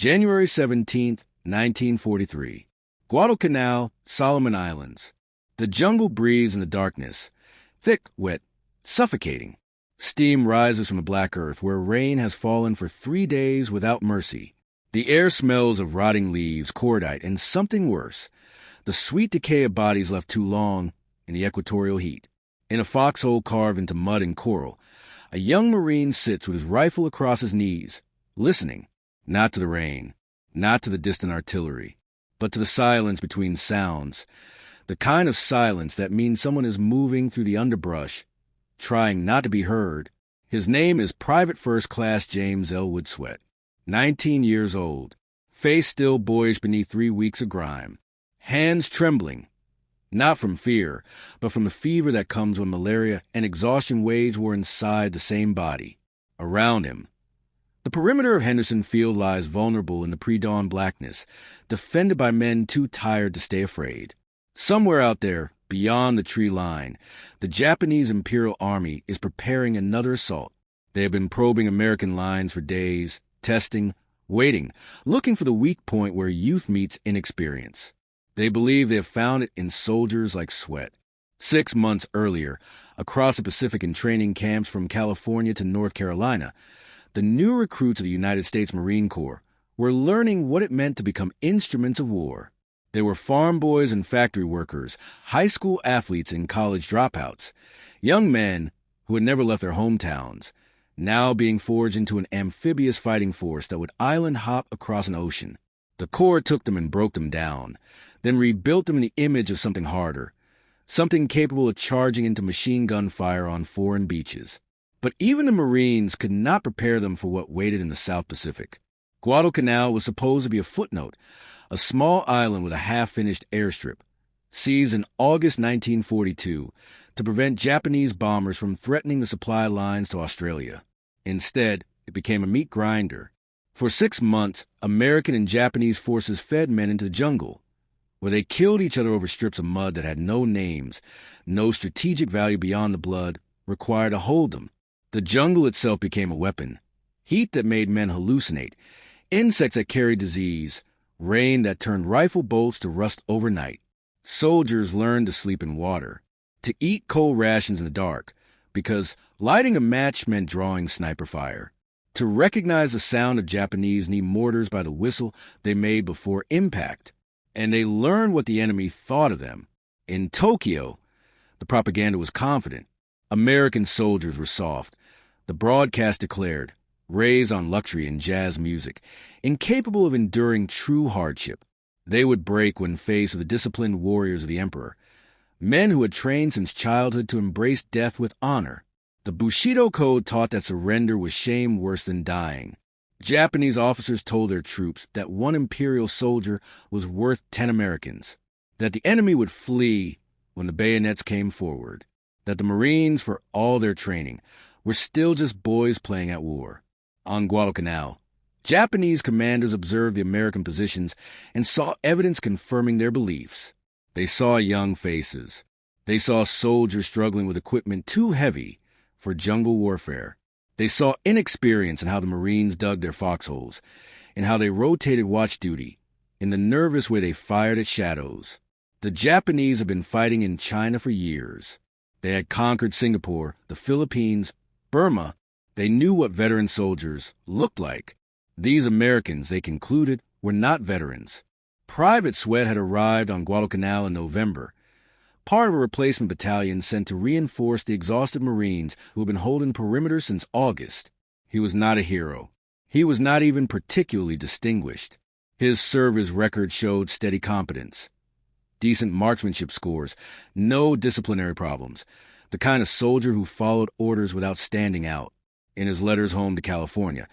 January 17, 1943. Guadalcanal, Solomon Islands. The jungle breathes in the darkness, thick, wet, suffocating. Steam rises from the black earth where rain has fallen for 3 days without mercy. The air smells of rotting leaves, cordite, and something worse, the sweet decay of bodies left too long in the equatorial heat. In a foxhole carved into mud and coral, a young Marine sits with his rifle across his knees, listening, not to the rain, not to the distant artillery, but to the silence between sounds, the kind of silence that means someone is moving through the underbrush, trying not to be heard. His name is Private First Class James Elwood Swett, 19 years old, face still boyish beneath 3 weeks of grime, hands trembling, not from fear, but from the fever that comes when malaria and exhaustion wage war inside the same body. Around him, the perimeter of Henderson Field lies vulnerable in the pre-dawn blackness, defended by men too tired to stay afraid. Somewhere out there, beyond the tree line, the Japanese Imperial Army is preparing another assault. They have been probing American lines for days, testing, waiting, looking for the weak point where youth meets inexperience. They believe they have found it in soldiers like Swett. 6 months earlier, across the Pacific in training camps from California to North Carolina, the new recruits of the United States Marine Corps were learning what it meant to become instruments of war. They were farm boys and factory workers, high school athletes and college dropouts, young men who had never left their hometowns, now being forged into an amphibious fighting force that would island hop across an ocean. The Corps took them and broke them down, then rebuilt them in the image of something harder, something capable of charging into machine gun fire on foreign beaches. But even the Marines could not prepare them for what waited in the South Pacific. Guadalcanal was supposed to be a footnote, a small island with a half-finished airstrip, seized in August 1942 to prevent Japanese bombers from threatening the supply lines to Australia. Instead, it became a meat grinder. For 6 months, American and Japanese forces fed men into the jungle, where they killed each other over strips of mud that had no names, no strategic value beyond the blood required to hold them. The jungle itself became a weapon, heat that made men hallucinate, insects that carried disease, rain that turned rifle bolts to rust overnight. Soldiers learned to sleep in water, to eat cold rations in the dark, because lighting a match meant drawing sniper fire, to recognize the sound of Japanese knee mortars by the whistle they made before impact, and they learned what the enemy thought of them. In Tokyo, the propaganda was confident. American soldiers were soft. The broadcast declared, raised on luxury and jazz music, incapable of enduring true hardship. They would break when faced with the disciplined warriors of the emperor, men who had trained since childhood to embrace death with honor. The Bushido Code taught that surrender was shame worse than dying. Japanese officers told their troops that 1 Imperial soldier was worth 10 Americans, that the enemy would flee when the bayonets came forward, that the Marines, for all their training, were still just boys playing at war. On Guadalcanal, Japanese commanders observed the American positions and saw evidence confirming their beliefs. They saw young faces. They saw soldiers struggling with equipment too heavy for jungle warfare. They saw inexperience in how the Marines dug their foxholes, in how they rotated watch duty, in the nervous way they fired at shadows. The Japanese had been fighting in China for years. They had conquered Singapore, the Philippines, Burma. They knew what veteran soldiers looked like. These Americans, they concluded, were not veterans. Private Swett had arrived on Guadalcanal in November, part of a replacement battalion sent to reinforce the exhausted Marines who had been holding perimeter since August. He was not a hero. He was not even particularly distinguished. His service record showed steady competence, decent marksmanship scores, no disciplinary problems, the kind of soldier who followed orders without standing out. In his letters home to California,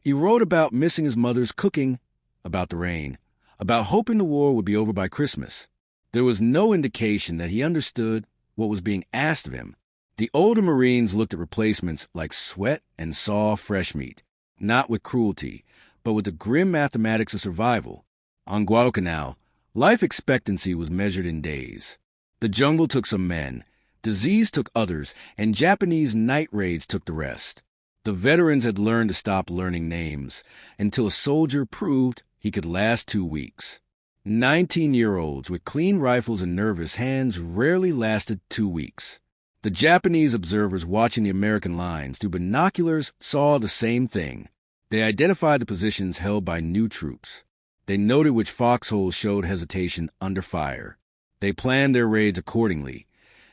he wrote about missing his mother's cooking, about the rain, about hoping the war would be over by Christmas. There was no indication that he understood what was being asked of him. The older Marines looked at replacements like Swett and saw fresh meat, not with cruelty, but with the grim mathematics of survival. On Guadalcanal, life expectancy was measured in days. The jungle took some men, disease took others, and Japanese night raids took the rest. The veterans had learned to stop learning names until a soldier proved he could last 2 weeks. 19-year-olds with clean rifles and nervous hands rarely lasted 2 weeks. The Japanese observers watching the American lines through binoculars saw the same thing. They identified the positions held by new troops. They noted which foxholes showed hesitation under fire. They planned their raids accordingly,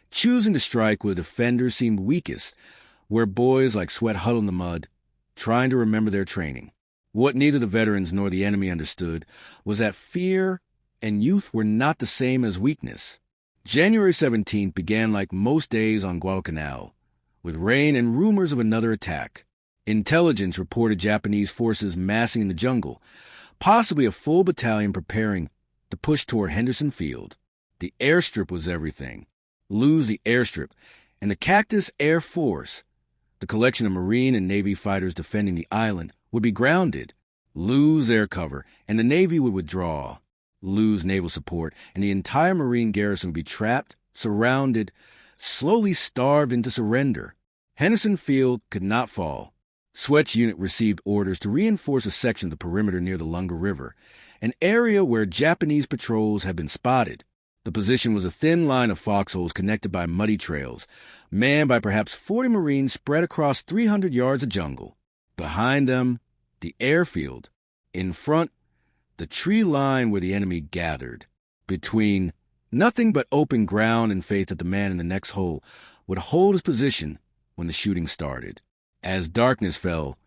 choosing to strike where defenders seemed weakest, where boys like Swett huddled in the mud, trying to remember their training. What neither the veterans nor the enemy understood was that fear and youth were not the same as weakness. January 17th began like most days on Guadalcanal, with rain and rumors of another attack. Intelligence reported Japanese forces massing in the jungle, possibly a full battalion preparing to push toward Henderson Field. The airstrip was everything. Lose the airstrip, and the Cactus Air Force, the collection of Marine and Navy fighters defending the island, would be grounded. Lose air cover, and the Navy would withdraw. Lose naval support, and the entire Marine garrison would be trapped, surrounded, slowly starved into surrender. Henderson Field could not fall. Swett's unit received orders to reinforce a section of the perimeter near the Lunga River, an area where Japanese patrols had been spotted. The position was a thin line of foxholes connected by muddy trails, manned by perhaps 40 Marines spread across 300 yards of jungle. Behind them, the airfield. In front, the tree line where the enemy gathered. Between, nothing but open ground and faith that the man in the next hole would hold his position when the shooting started. As darkness fell,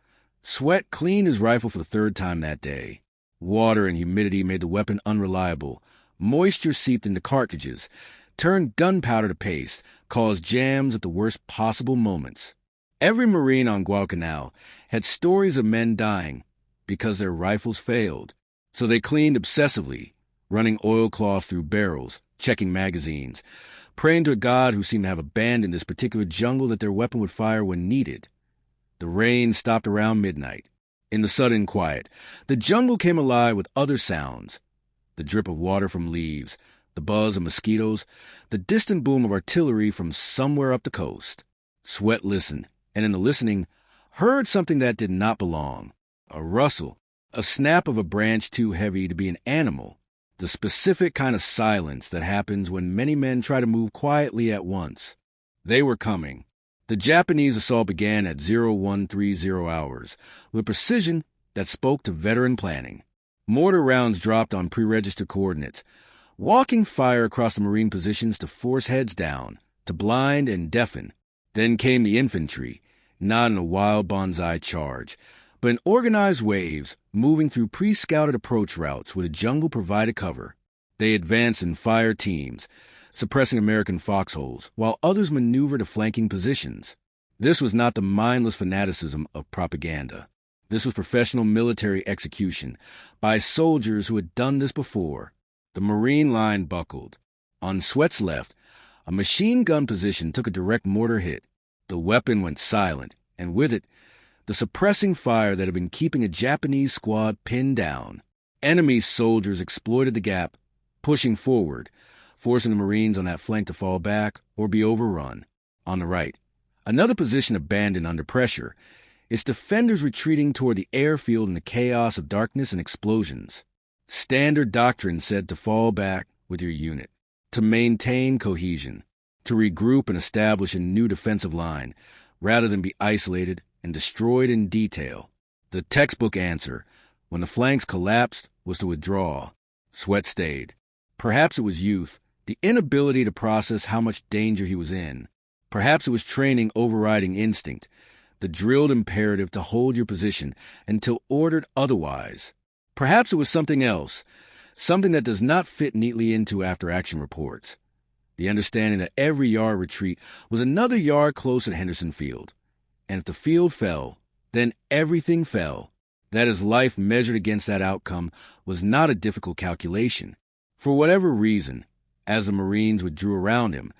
Swett cleaned his rifle for the third time that day. Water and humidity made the weapon unreliable. Moisture seeped into cartridges, turned gunpowder to paste, caused jams at the worst possible moments. Every Marine on Guadalcanal had stories of men dying because their rifles failed, so they cleaned obsessively, running oilcloth through barrels, checking magazines, praying to a God who seemed to have abandoned this particular jungle that their weapon would fire when needed. The rain stopped around midnight. In the sudden quiet, the jungle came alive with other sounds. The drip of water from leaves, the buzz of mosquitoes, the distant boom of artillery from somewhere up the coast. Swett listened, and in the listening, heard something that did not belong. A rustle, a snap of a branch too heavy to be an animal, the specific kind of silence that happens when many men try to move quietly at once. They were coming. The Japanese assault began at 0130 hours, with precision that spoke to veteran planning. Mortar rounds dropped on pre-registered coordinates, walking fire across the Marine positions to force heads down, to blind and deafen. Then came the infantry, not in a wild bonsai charge, but in organized waves, moving through pre-scouted approach routes where the jungle provided cover. They advanced in fire teams, suppressing American foxholes, while others maneuvered to flanking positions. This was not the mindless fanaticism of propaganda. This was professional military execution by soldiers who had done this before. The Marine line buckled. On Swett's left, a machine gun position took a direct mortar hit. The weapon went silent, and with it, the suppressing fire that had been keeping a Japanese squad pinned down. Enemy soldiers exploited the gap, pushing forward, forcing the Marines on that flank to fall back or be overrun. On the right, another position abandoned under pressure, its defenders retreating toward the airfield in the chaos of darkness and explosions. Standard doctrine said to fall back with your unit, to maintain cohesion, to regroup and establish a new defensive line, rather than be isolated and destroyed in detail. The textbook answer, when the flanks collapsed, was to withdraw. Swett stayed. Perhaps it was youth, the inability to process how much danger he was in. Perhaps it was training overriding instinct, the drilled imperative to hold your position until ordered otherwise. Perhaps it was something else, something that does not fit neatly into after-action reports. The understanding that every yard retreat was another yard closer to Henderson Field. And if the field fell, then everything fell. That his life measured against that outcome was not a difficult calculation. For whatever reason, as the Marines withdrew around him,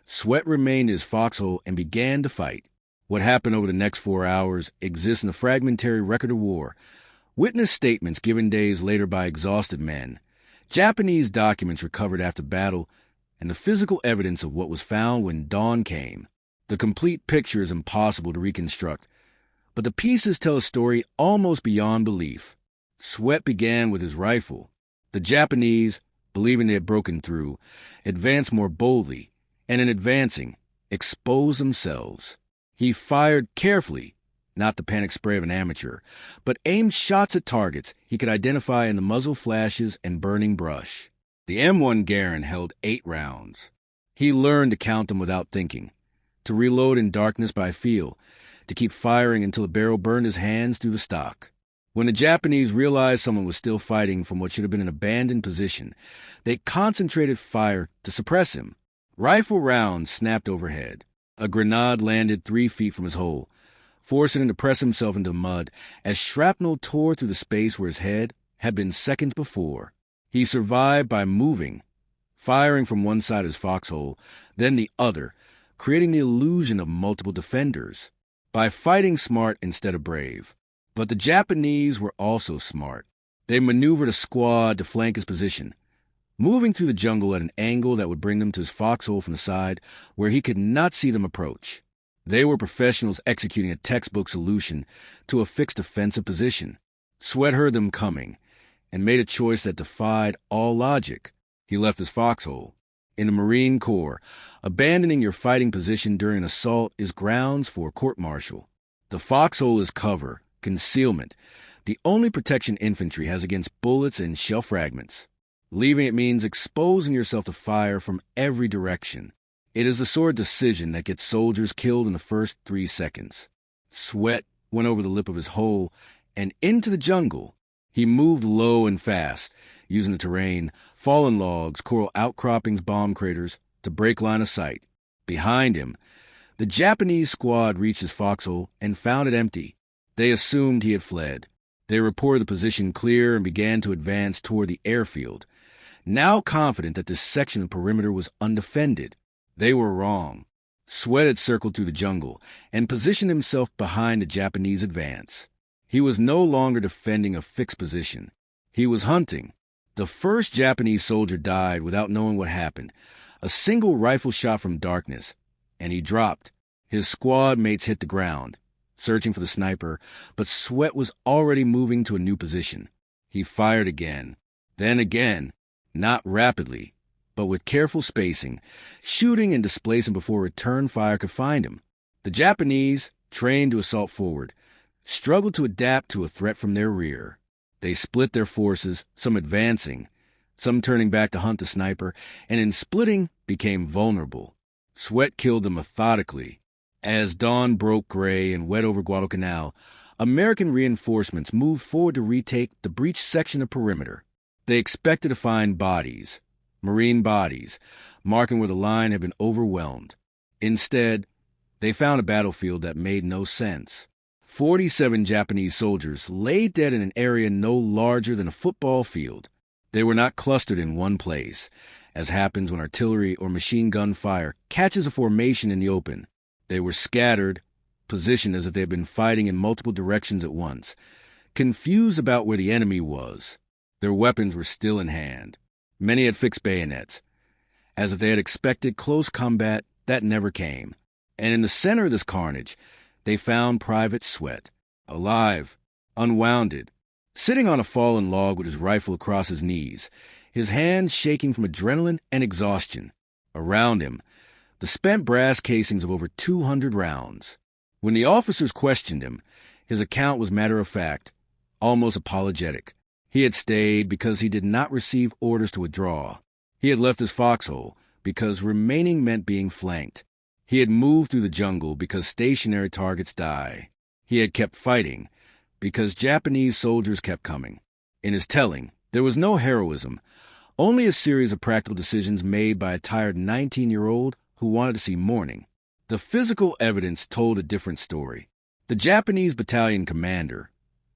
Swett remained in his foxhole and began to fight. What happened over the next 4 hours exists in the fragmentary record of war, witness statements given days later by exhausted men, Japanese documents recovered after battle, and the physical evidence of what was found when dawn came. The complete picture is impossible to reconstruct, But the pieces tell a story almost beyond belief. Swett began with his rifle. The Japanese, believing they had broken through, advanced more boldly, and in advancing, exposed themselves. He fired carefully, not the panic spray of an amateur, but aimed shots at targets he could identify in the muzzle flashes and burning brush. The M1 Garand held 8 rounds. He learned to count them without thinking, to reload in darkness by feel, to keep firing until the barrel burned his hands through the stock. When the Japanese realized someone was still fighting from what should have been an abandoned position, they concentrated fire to suppress him. Rifle rounds snapped overhead. A grenade landed 3 feet from his hole, forcing him to press himself into mud as shrapnel tore through the space where his head had been seconds before. He survived by moving, firing from one side of his foxhole, then the other, creating the illusion of multiple defenders, by fighting smart instead of brave. But the Japanese were also smart. They maneuvered a squad to flank his position, moving through the jungle at an angle that would bring them to his foxhole from the side where he could not see them approach. They were professionals executing a textbook solution to a fixed defensive position. Swett heard them coming and made a choice that defied all logic. He left his foxhole. In the Marine Corps, abandoning your fighting position during an assault is grounds for court-martial. The foxhole is cover, concealment, the only protection infantry has against bullets and shell fragments. Leaving it means exposing yourself to fire from every direction. It is the sort of decision that gets soldiers killed in the first 3 seconds. Swett went over the lip of his hole and into the jungle. He moved low and fast, using the terrain, fallen logs, coral outcroppings, bomb craters, to break line of sight. Behind him, the Japanese squad reached his foxhole and found it empty. They assumed he had fled. They reported the position clear and began to advance toward the airfield, now confident that this section of the perimeter was undefended. They were wrong. Swett had circled through the jungle and positioned himself behind the Japanese advance. He was no longer defending a fixed position. He was hunting. The first Japanese soldier died without knowing what happened. A single rifle shot from darkness, and he dropped. His squad mates hit the ground, searching for the sniper, but Swett was already moving to a new position. He fired again, then again, not rapidly, but with careful spacing, shooting and displacing before return fire could find him. The Japanese, trained to assault forward, struggled to adapt to a threat from their rear. They split their forces, some advancing, some turning back to hunt the sniper, and in splitting became vulnerable. Swett killed them methodically. As dawn broke gray and wet over Guadalcanal, American reinforcements moved forward to retake the breached section of perimeter. They expected to find bodies, Marine bodies, marking where the line had been overwhelmed. Instead, they found a battlefield that made no sense. 47 Japanese soldiers lay dead in an area no larger than a football field. They were not clustered in one place, as happens when artillery or machine gun fire catches a formation in the open. They were scattered, positioned as if they had been fighting in multiple directions at once, confused about where the enemy was. Their weapons were still in hand. Many had fixed bayonets, as if they had expected close combat that never came. And in the center of this carnage, they found Private Swett, alive, unwounded, sitting on a fallen log with his rifle across his knees, his hands shaking from adrenaline and exhaustion. Around him, the spent brass casings of over 200 rounds. When the officers questioned him, his account was matter-of-fact, almost apologetic. He had stayed because he did not receive orders to withdraw. He had left his foxhole because remaining meant being flanked. He had moved through the jungle because stationary targets die. He had kept fighting because Japanese soldiers kept coming. In his telling, there was no heroism, only a series of practical decisions made by a tired 19-year-old who wanted to see morning. The physical evidence told a different story. The Japanese battalion commander,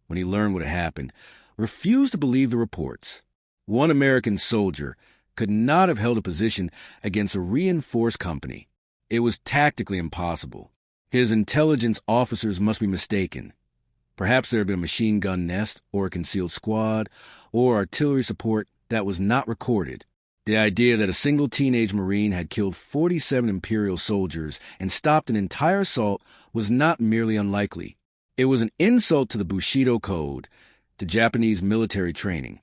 when he learned what had happened, refused to believe the reports. One American soldier could not have held a position against a reinforced company. It was tactically impossible. His intelligence officers must be mistaken. Perhaps there had been a machine gun nest or a concealed squad or artillery support that was not recorded. The idea that a single teenage Marine had killed 47 Imperial soldiers and stopped an entire assault was not merely unlikely. It was an insult to the Bushido Code, to Japanese military training,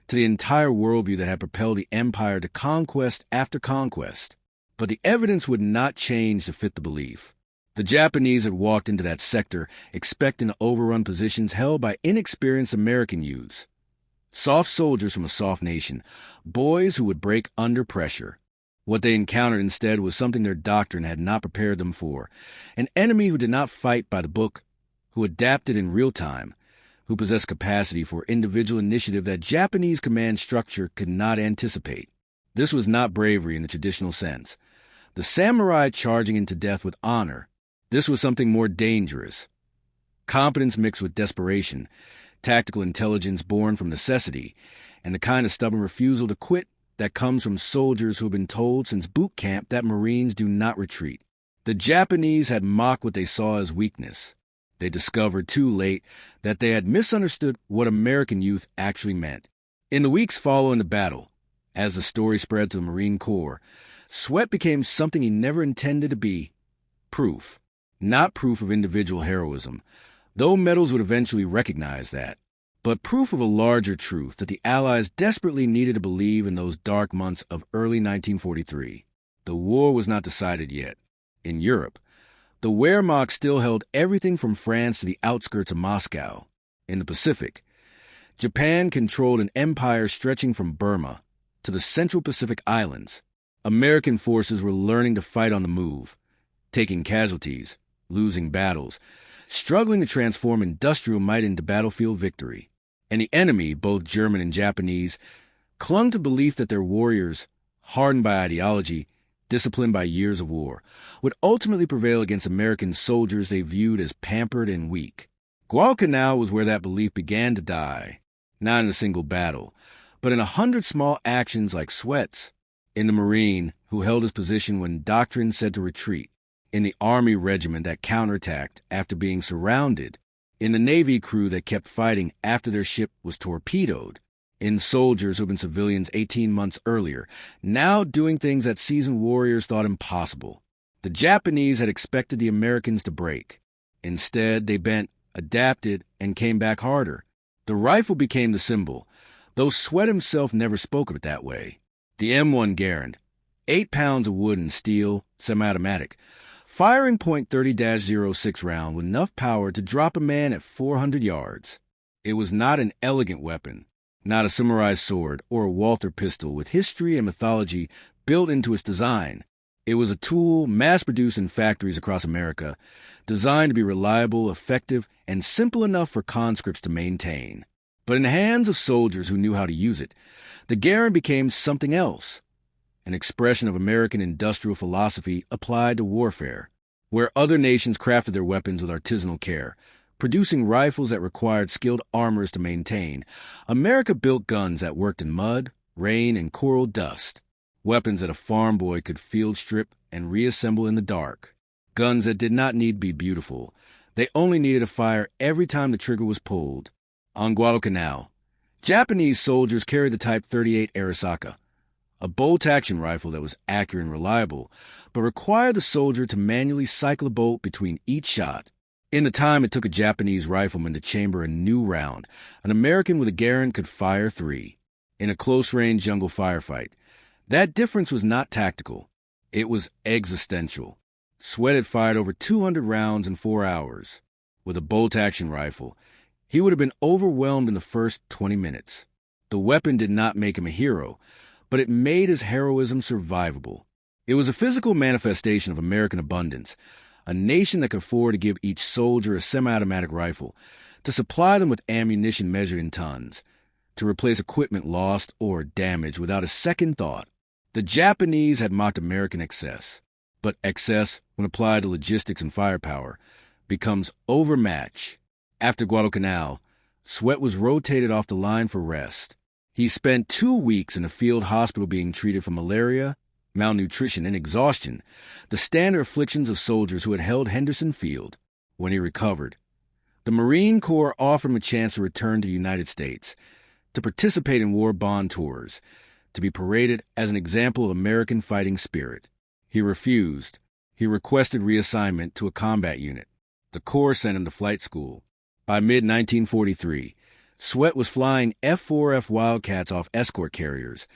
to the entire worldview that had propelled the empire to conquest after conquest. But the evidence would not change to fit the belief. The Japanese had walked into that sector expecting to overrun positions held by inexperienced American youths. Soft soldiers from a soft nation, boys who would break under pressure. What they encountered instead was something their doctrine had not prepared them for. An enemy who did not fight by the book, who adapted in real time, who possessed capacity for individual initiative that Japanese command structure could not anticipate. This was not bravery in the traditional sense. The samurai charging into death with honor. This was something more dangerous. Competence mixed with desperation, tactical intelligence born from necessity, and the kind of stubborn refusal to quit that comes from soldiers who have been told since boot camp that Marines do not retreat. The Japanese had mocked what they saw as weakness. They discovered too late that they had misunderstood what American youth actually meant. In the weeks following the battle, as the story spread to the Marine Corps, Swett became something he never intended to be: proof. Not proof of individual heroism, though medals would eventually recognize that, but proof of a larger truth that the Allies desperately needed to believe in those dark months of early 1943. The war was not decided yet. In Europe, the Wehrmacht still held everything from France to the outskirts of Moscow. In the Pacific, Japan controlled an empire stretching from Burma to the Central Pacific Islands. American forces were learning to fight on the move, taking casualties, losing battles, struggling to transform industrial might into battlefield victory. And the enemy, both German and Japanese, clung to belief that their warriors, hardened by ideology, disciplined by years of war, would ultimately prevail against American soldiers they viewed as pampered and weak. Guadalcanal was where that belief began to die, not in a single battle, but in 100 small actions like Swett's, in the Marine who held his position when doctrine said to retreat, in the Army regiment that counterattacked after being surrounded, in the Navy crew that kept fighting after their ship was torpedoed, in soldiers who had been civilians 18 months earlier, now doing things that seasoned warriors thought impossible. The Japanese had expected the Americans to break. Instead, they bent, adapted, and came back harder. The rifle became the symbol, though Swett himself never spoke of it that way. The M1 Garand, 8 pounds of wood and steel, semi-automatic, firing .30-06 round with enough power to drop a man at 400 yards. It was not an elegant weapon, not a samurai sword or a Walther pistol with history and mythology built into its design. It was a tool mass-produced in factories across America, designed to be reliable, effective, and simple enough for conscripts to maintain. But in the hands of soldiers who knew how to use it, the Garand became something else. An expression of American industrial philosophy applied to warfare, where other nations crafted their weapons with artisanal care, producing rifles that required skilled armorers to maintain. America built guns that worked in mud, rain, and coral dust, weapons that a farm boy could field strip and reassemble in the dark, guns that did not need to be beautiful. They only needed to fire every time the trigger was pulled. On Guadalcanal, Japanese soldiers carried the Type 38 Arisaka, a bolt-action rifle that was accurate and reliable, but required the soldier to manually cycle a bolt between each shot. In the time it took a Japanese rifleman to chamber a new round, an American with a Garand could fire 3. In a close-range jungle firefight, that difference was not tactical. It was existential. Swett had fired over 200 rounds in 4 hours. With a bolt-action rifle, he would have been overwhelmed in the first 20 minutes. The weapon did not make him a hero, but it made his heroism survivable. It was a physical manifestation of American abundance, a nation that could afford to give each soldier a semi-automatic rifle, to supply them with ammunition measured in tons, to replace equipment lost or damaged without a second thought. The Japanese had mocked American excess, but excess, when applied to logistics and firepower, becomes overmatch. After Guadalcanal, Swett was rotated off the line for rest. He spent 2 weeks in a field hospital being treated for malaria, malnutrition, and exhaustion, the standard afflictions of soldiers who had held Henderson Field. When he recovered, the Marine Corps offered him a chance to return to the United States, to participate in war bond tours, to be paraded as an example of American fighting spirit. He refused. He requested reassignment to a combat unit. The Corps sent him to flight school. By mid-1943, Swett was flying F-4F Wildcats off escort carriers,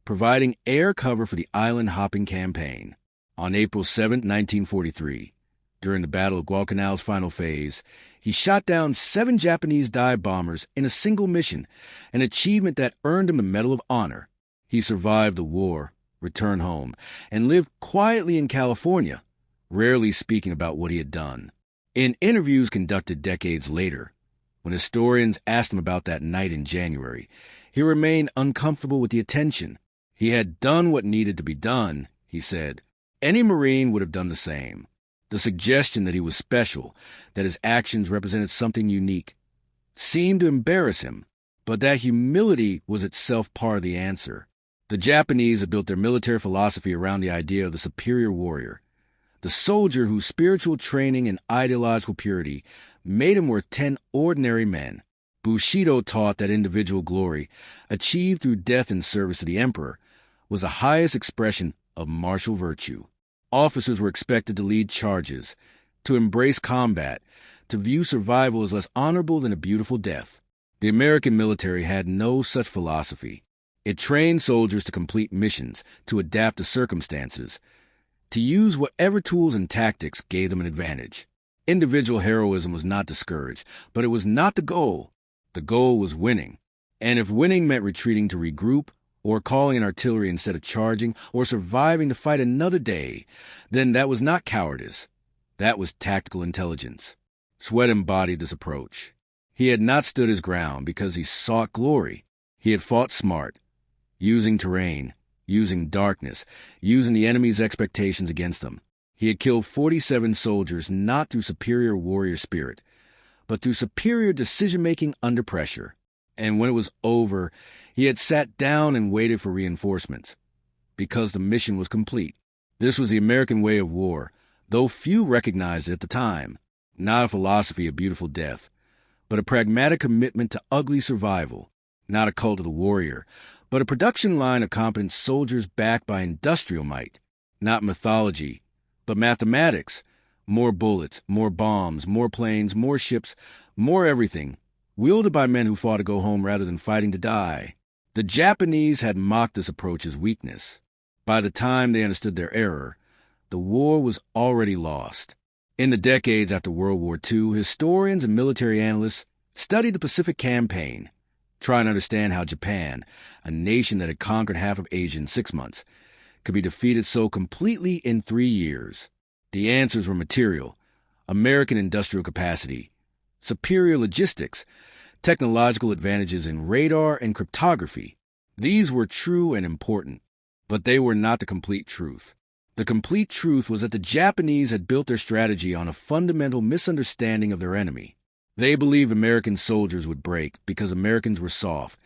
providing air cover for the island-hopping campaign. On April 7, 1943, during the Battle of Guadalcanal's final phase, he shot down 7 Japanese dive bombers in a single mission, an achievement that earned him the Medal of Honor. He survived the war, returned home, and lived quietly in California, rarely speaking about what he had done. In interviews conducted decades later, when historians asked him about that night in January, he remained uncomfortable with the attention. He had done what needed to be done, he said. Any Marine would have done the same. The suggestion that he was special, that his actions represented something unique, seemed to embarrass him, but that humility was itself part of the answer. The Japanese had built their military philosophy around the idea of the superior warrior, the soldier whose spiritual training and ideological purity made him worth 10 ordinary men. Bushido taught that individual glory, achieved through death in service to the emperor, was the highest expression of martial virtue. Officers were expected to lead charges, to embrace combat, to view survival as less honorable than a beautiful death. The American military had no such philosophy. It trained soldiers to complete missions, to adapt to circumstances, to use whatever tools and tactics gave them an advantage. Individual heroism was not discouraged, but it was not the goal. The goal was winning. And if winning meant retreating to regroup, or calling in artillery instead of charging, or surviving to fight another day, then that was not cowardice. That was tactical intelligence. Swett embodied this approach. He had not stood his ground because he sought glory. He had fought smart, using terrain, using darkness, using the enemy's expectations against them. He had killed 47 soldiers not through superior warrior spirit, but through superior decision-making under pressure. And when it was over, he had sat down and waited for reinforcements, because the mission was complete. This was the American way of war, though few recognized it at the time. Not a philosophy of beautiful death, but a pragmatic commitment to ugly survival. Not a cult of the warrior, but a production line of competent soldiers backed by industrial might. Not mythology, but mathematics. More bullets, more bombs, more planes, more ships, more everything, wielded by men who fought to go home rather than fighting to die. The Japanese had mocked this approach as weakness. By the time they understood their error, the war was already lost. In the decades after World War II, historians and military analysts studied the Pacific Campaign, trying to understand how Japan, a nation that had conquered half of Asia in 6 months, could be defeated so completely in 3 years. The answers were material, American industrial capacity, superior logistics, technological advantages in radar and cryptography. These were true and important, but they were not the complete truth. The complete truth was that the Japanese had built their strategy on a fundamental misunderstanding of their enemy. They believed American soldiers would break because Americans were soft,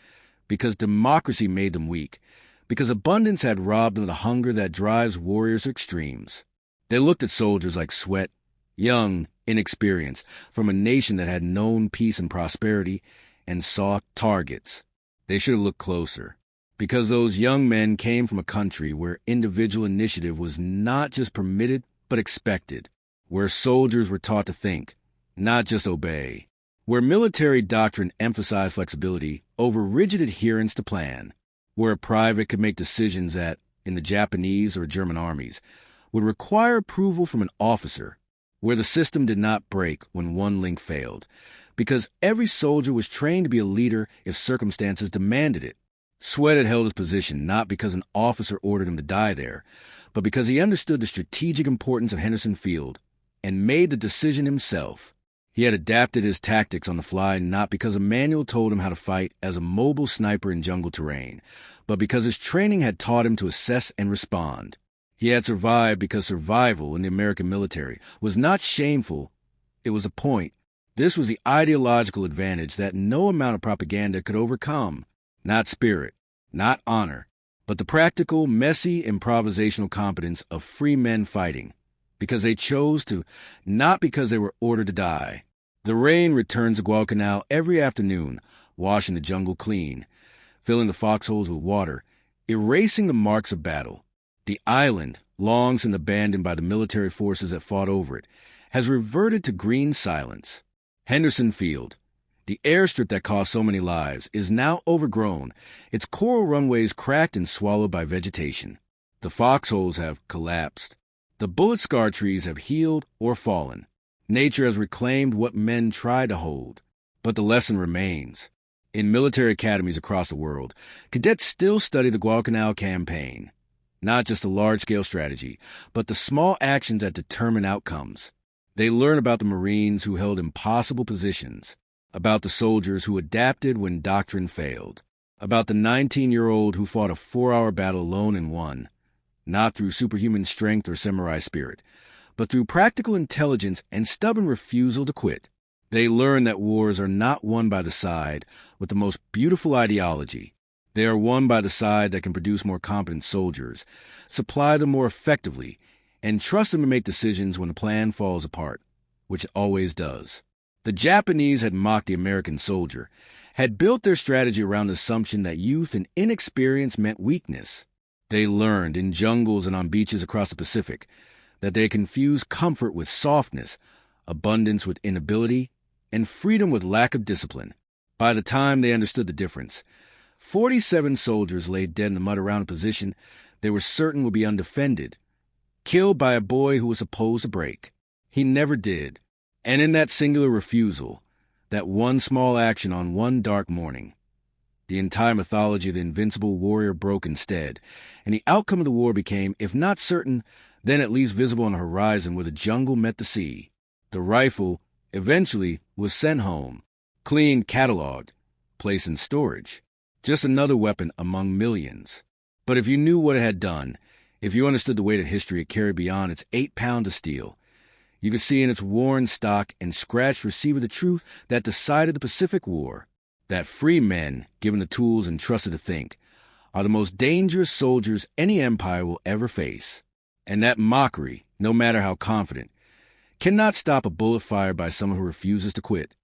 because democracy made them weak, because abundance had robbed them of the hunger that drives warriors to extremes. They looked at soldiers like Swett, young, inexperienced, from a nation that had known peace and prosperity, and saw targets. They should have looked closer, because those young men came from a country where individual initiative was not just permitted, but expected, where soldiers were taught to think, not just obey, where military doctrine emphasized flexibility over rigid adherence to plan, where a private could make decisions that, in the Japanese or German armies, would require approval from an officer, where the system did not break when one link failed, because every soldier was trained to be a leader if circumstances demanded it. Swett had held his position not because an officer ordered him to die there, but because he understood the strategic importance of Henderson Field and made the decision himself. He had adapted his tactics on the fly not because a manual told him how to fight as a mobile sniper in jungle terrain, but because his training had taught him to assess and respond. He had survived because survival in the American military was not shameful, it was a point. This was the ideological advantage that no amount of propaganda could overcome. Not spirit, not honor, but the practical, messy, improvisational competence of free men fighting, because they chose to, not because they were ordered to die. The rain returns to Guadalcanal every afternoon, washing the jungle clean, filling the foxholes with water, erasing the marks of battle. The island, long since abandoned by the military forces that fought over it, has reverted to green silence. Henderson Field, the airstrip that cost so many lives, is now overgrown, its coral runways cracked and swallowed by vegetation. The foxholes have collapsed. The bullet-scar trees have healed or fallen. Nature has reclaimed what men tried to hold. But the lesson remains. In military academies across the world, cadets still study the Guadalcanal campaign. Not just the large-scale strategy, but the small actions that determine outcomes. They learn about the Marines who held impossible positions, about the soldiers who adapted when doctrine failed, about the 19-year-old who fought a 4-hour battle alone and won, not through superhuman strength or samurai spirit, but through practical intelligence and stubborn refusal to quit. They learn that wars are not won by the side with the most beautiful ideology. They are won by the side that can produce more competent soldiers, supply them more effectively, and trust them to make decisions when the plan falls apart, which it always does. The Japanese had mocked the American soldier, had built their strategy around the assumption that youth and inexperience meant weakness. They learned in jungles and on beaches across the Pacific that they confused comfort with softness, abundance with inability, and freedom with lack of discipline. By the time they understood the difference, 47 soldiers lay dead in the mud around a position they were certain would be undefended, killed by a boy who was supposed to break. He never did. And in that singular refusal, that one small action on one dark morning, the entire mythology of the invincible warrior broke instead, and the outcome of the war became, if not certain, then at least visible on the horizon where the jungle met the sea. The rifle eventually was sent home, cleaned, cataloged, placed in storage. Just another weapon among millions. But if you knew what it had done, if you understood the weight of history it carried beyond its 8 pounds of steel, you could see in its worn stock and scratched receiver the truth that decided the Pacific War, that free men, given the tools and trusted to think, are the most dangerous soldiers any empire will ever face. And that mockery, no matter how confident, cannot stop a bullet fired by someone who refuses to quit.